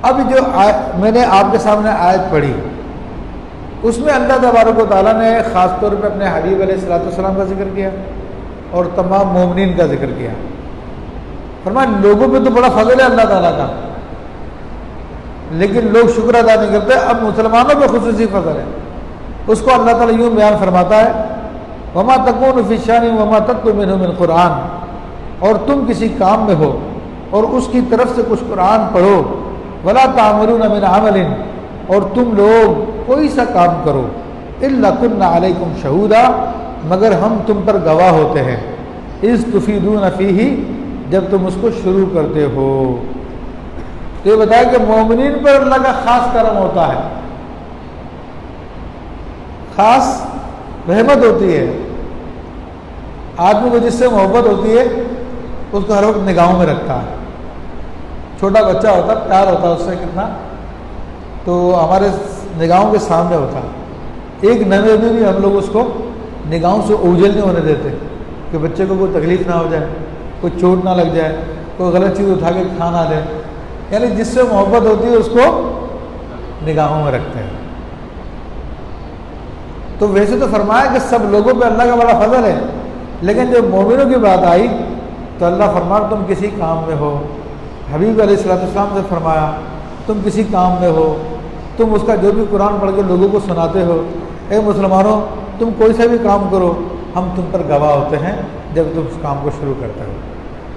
اب جو میں نے آپ کے سامنے آیت پڑھی، اس میں اللہ تبارک و تعالیٰ نے خاص طور پہ اپنے حبیب علیہ الصلوۃ والسلام کا ذکر کیا اور تمام مومنین کا ذکر کیا۔ فرمایا لوگوں پہ تو بڑا فضل ہے اللہ تعالیٰ کا، لیکن لوگ شکر ادا نہیں کرتے۔ اب مسلمانوں پہ خصوصی فضل ہے، اس کو اللہ تعالیٰ یوں بیان فرماتا ہے وما تکون فی شأن وما تتلو منہ من قرآن، اور تم کسی کام میں ہو اور اس کی طرف سے کچھ قرآن پڑھو، ولا تعملون من عمل، اور تم لوگ کوئی سا کام کرو، الا کنا علیکم شہودا، مگر ہم تم پر گواہ ہوتے ہیں، اذ تفیدون فیہ، جب تم اس کو شروع کرتے ہو۔ تو یہ بتایا کہ مومنین پر اللہ کا خاص کرم ہوتا ہے، خاص رحمت ہوتی ہے۔ آدمی کو جس سے محبت ہوتی ہے اس کو ہر وقت نگاہوں میں رکھتا ہے۔ چھوٹا بچہ ہوتا ہے، پیار ہوتا ہے اس سے کتنا، تو ہمارے نگاہوں کے سامنے ہوتا ہے۔ ایک نوے میں بھی ہم لوگ اس کو نگاہوں سے اوجھل نہیں ہونے دیتے کہ بچے کو کوئی تکلیف نہ ہو جائے، کوئی چوٹ نہ لگ جائے، کوئی غلط چیز اٹھا کے کھا نہ لے، یعنی جس سے محبت ہوتی ہے اس کو نگاہوں میں رکھتے ہیں۔ تو ویسے تو فرمایا کہ سب لوگوں پہ اللہ کا بڑا فضل ہے، لیکن جب مومنوں کی بات آئی تو اللہ فرمایا تم کسی کام میں ہو، حبیب علیہ الصلوۃ والسلام سے فرمایا تم کسی کام میں ہو، تم اس کا جو بھی قرآن پڑھ کے لوگوں کو سناتے ہو، اے مسلمانوں تم کوئی سا بھی کام کرو، ہم تم پر گواہ ہوتے ہیں جب تم اس کام کو شروع کرتے ہو،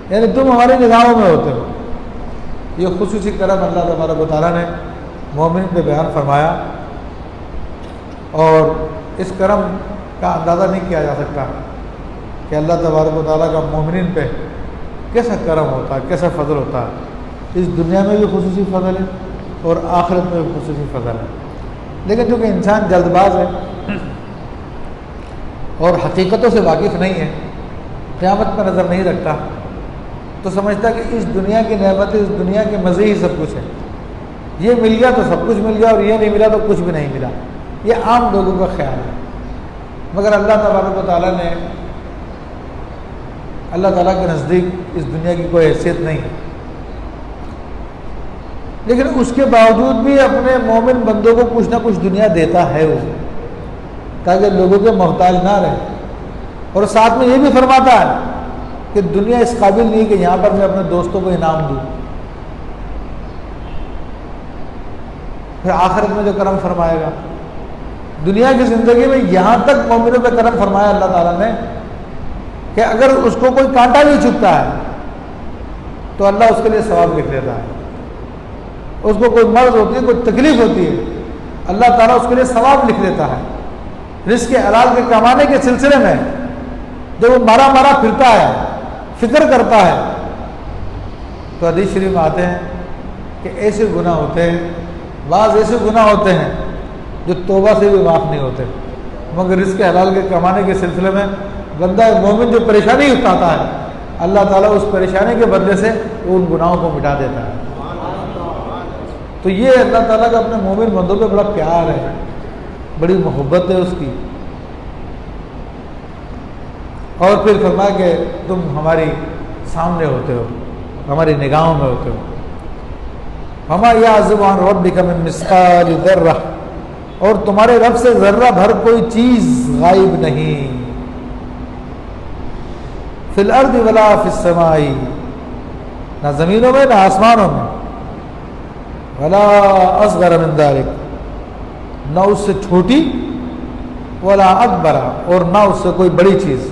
یعنی تم ہماری نگاہوں میں ہوتے ہو۔ یہ خصوصی کرم اللہ تبارک و تعالیٰ نے مومن پہ بیان فرمایا، اور اس کرم کا اندازہ نہیں کیا جا سکتا کہ اللہ تبارک و تعالیٰ کا مومنین پہ کیسا کرم ہوتا ہے، کیسا فضل ہوتا ہے۔ اس دنیا میں بھی خصوصی فضل ہے اور آخرت میں بھی خصوصی فضل ہے، لیکن چونکہ انسان جلد باز ہے اور حقیقتوں سے واقف نہیں ہے، قیامت پر نظر نہیں رکھتا، تو سمجھتا کہ اس دنیا کی نعمت، اس دنیا کے مزے ہی سب کچھ ہے، یہ مل گیا تو سب کچھ مل گیا اور یہ نہیں ملا تو کچھ بھی نہیں ملا، یہ عام لوگوں کا خیال ہے۔ مگر اللہ تبارک و تعالیٰ نے، اللہ تعالیٰ کے نزدیک اس دنیا کی کوئی حیثیت نہیں ہے، لیکن اس کے باوجود بھی اپنے مومن بندوں کو کچھ نہ کچھ دنیا دیتا ہے وہ، تاکہ لوگوں کے محتاج نہ رہے، اور ساتھ میں یہ بھی فرماتا ہے کہ دنیا اس قابل نہیں کہ یہاں پر میں اپنے دوستوں کو انعام دوں، پھر آخرت میں جو کرم فرمائے گا۔ دنیا کی زندگی میں یہاں تک مومنوں پہ کرم فرمایا اللہ تعالیٰ نے کہ اگر اس کو کوئی کانٹا بھی چبھتا ہے تو اللہ اس کے لیے ثواب لکھ دیتا ہے، اس کو کوئی مرض ہوتی ہے، کوئی تکلیف ہوتی ہے، اللہ تعالیٰ اس کے لیے ثواب لکھ دیتا ہے۔ رزق حلال کے کمانے کے سلسلے میں جب وہ مارا مارا پھرتا ہے، فکر کرتا ہے، تو حدیث شریف میں آتے ہیں کہ ایسے گناہ ہوتے ہیں، بعض ایسے گناہ ہوتے ہیں جو توبہ سے بھی معاف نہیں ہوتے، مگر رزق حلال کے کمانے کے سلسلے میں بندہ مومن جو پریشانی اٹھاتا ہے، اللہ تعالیٰ اس پریشانی کے بدلے سے وہ ان گناہوں کو مٹا دیتا ہے۔ تو یہ اللہ تعالیٰ کا اپنے مومن بندوں پہ بڑا پیار ہے، بڑی محبت ہے اس کی۔ اور پھر فرمایا کہ تم ہماری سامنے ہوتے ہو، ہماری نگاہوں میں ہوتے ہو۔ وما یعزب عن ربک من مثقال ذرہ، اور تمہارے رب سے ذرہ بھر کوئی چیز غائب نہیں، فی الارض ولا فی السماء، نہ زمینوں میں نہ آسمانوں میں، ولا اصغر من ذلک، نہ اس سے چھوٹی، ولا اکبر، اور نہ اس سے کوئی بڑی چیز،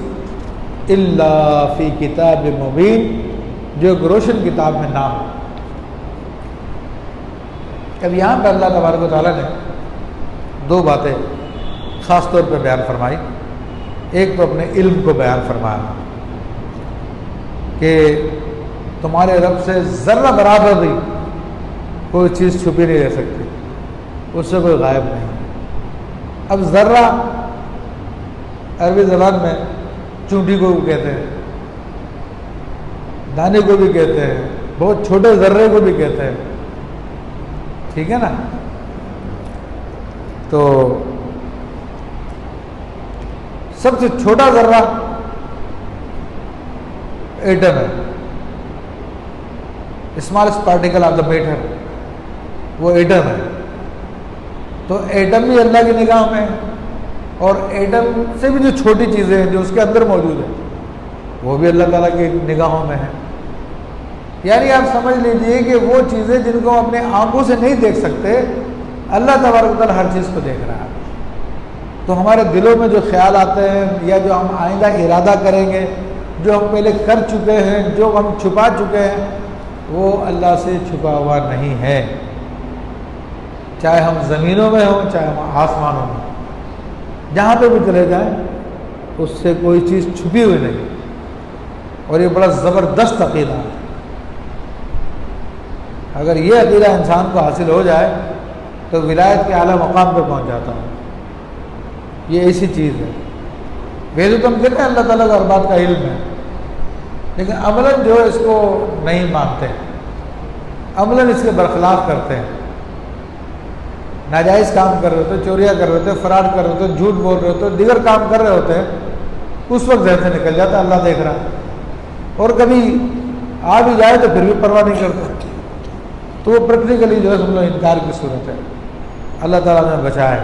الا فی کتاب مبین، جو ایک روشن کتاب میں نام ہے۔ اب یہاں پہ اللہ تبارک و تعالیٰ نے دو باتیں خاص طور پہ بیان فرمائی۔ ایک تو اپنے علم کو بیان فرمایا کہ تمہارے رب سے ذرہ برابر بھی کوئی چیز چھپی نہیں رہ سکتی، اس سے کوئی غائب نہیں۔ اب ذرہ عربی زبان میں چونٹی کو بھی کہتے ہیں، دانے کو بھی کہتے ہیں، بہت چھوٹے ذرے کو بھی کہتے ہیں، ٹھیک ہے نا؟ تو سب سے چھوٹا ذرہ ایٹم ہے، smallest particle of the matter, وہ ایٹم ہے. تو ایٹم بھی اللہ کی نگاہ میں ہے، اور ایٹم سے بھی جو چھوٹی چیزیں ہیں جو اس کے اندر موجود ہیں وہ بھی اللہ تعالیٰ کی نگاہوں میں ہیں. یعنی آپ سمجھ لیجئے کہ وہ چیزیں جن کو ہم اپنے آنکھوں سے نہیں دیکھ سکتے، اللہ تبارک و تعالیٰ ہر چیز کو دیکھ رہا ہے. تو ہمارے دلوں میں جو خیال آتے ہیں یا جو ہم آئندہ ارادہ کریں گے، جو ہم پہلے کر چکے ہیں، جو ہم چھپا چکے ہیں، وہ اللہ سے چھپا ہوا نہیں ہے. چاہے ہم زمینوں میں ہوں، چاہے ہم آسمانوں میں، جہاں پہ بھی چلے جائیں اس سے کوئی چیز چھپی ہوئی نہیں. اور یہ بڑا زبردست عقیدہ ہے. اگر یہ عقیدہ انسان کو حاصل ہو جائے تو ولایت کے اعلیٰ مقام پہ پہنچ جاتا ہوں. یہ ایسی چیز ہے. ویسے تو ہم کہتے ہیں اللہ تعالیٰ کو ہر بات کا علم ہے، لیکن عملاً جو اس کو نہیں مانتے، عملاً اس کے برخلاف کرتے ہیں. ناجائز کام کر رہے ہوتے، چوریاں کر رہے ہوتے، فراڈ کر رہے ہوتے، جھوٹ بول رہے ہوتے، دیگر کام کر رہے ہوتے ہیں، اس وقت ذہن سے نکل جاتا اللہ دیکھ رہا ہے. اور کبھی آ بھی جائے تو پھر بھی پرواہ نہیں کرتا. تو وہ پریکٹیکلی جو ہے ہم لوگ انکار کی صورت ہے. اللہ تعالیٰ نے بچائے.